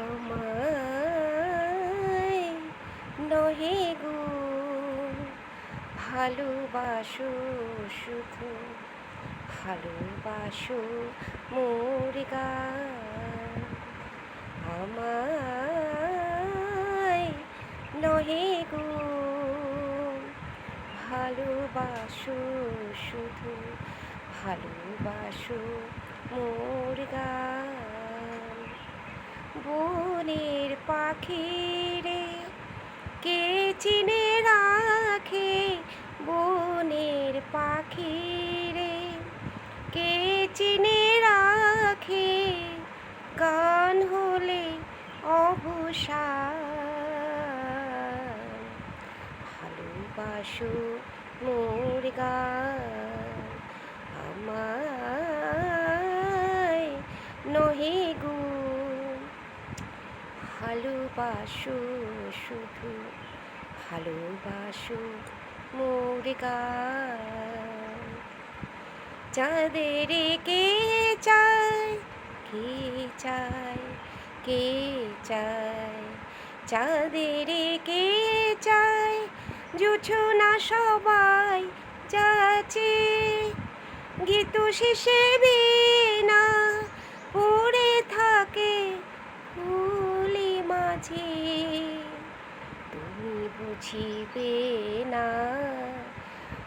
আমায় নহে গো ভালোবাসো, শুধু ভালোবাসো মোর গান। আমায় নহে গো ভালোবাসো, শুধু ভালোবাসো মোর গান। বনের পাখি রে কে চিনে রাখে, বনের পাখি রে কে চিনে রাখে, গান হলে অবসান। ভালোবাসো মোর গান, আমায় নহে গো ভালোবাসো, শুধু ভালোবাসো মোর গান। চাঁদের কে চায়, কে চায়, কে চায়, চাঁদের কে চায়, জোছনা সবাই যাচ্ছে, গীত শেষে বীণা পড়ে থাকে ফুলি মাঝে। তুমি বুঝিবে না,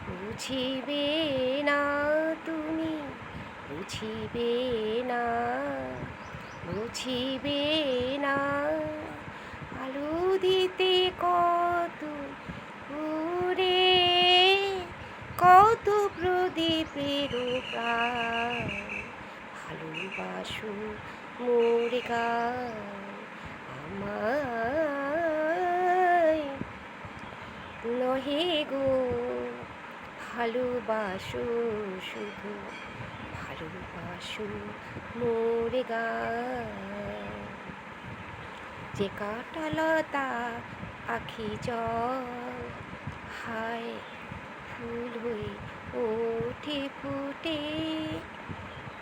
বুঝিবে না, তুমি বুঝিবে না, বুঝিবে না। আলো দিতে কত উড়ে, কত প্রদীপের প্রাণ। ভালোবাসো মোর গান, আমায় নহে গো ভালোবাসো, শুধু ভালোবাসো মোর গান। যে কাঁটালতা আখি জল, হায় ফুল হয়ে ওঠে ফুটে,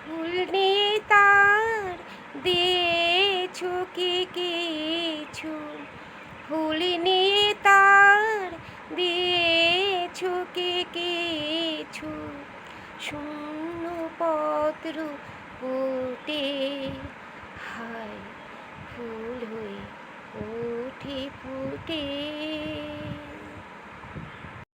ফুল নিয়ে তার দিয়েছো কি কিছু, ফুল নিয়ে তার দিয়েছো কি কিছু। শূন্য পত্র ফুটে, হায় ফুল হয়ে ওঠে ফুটে।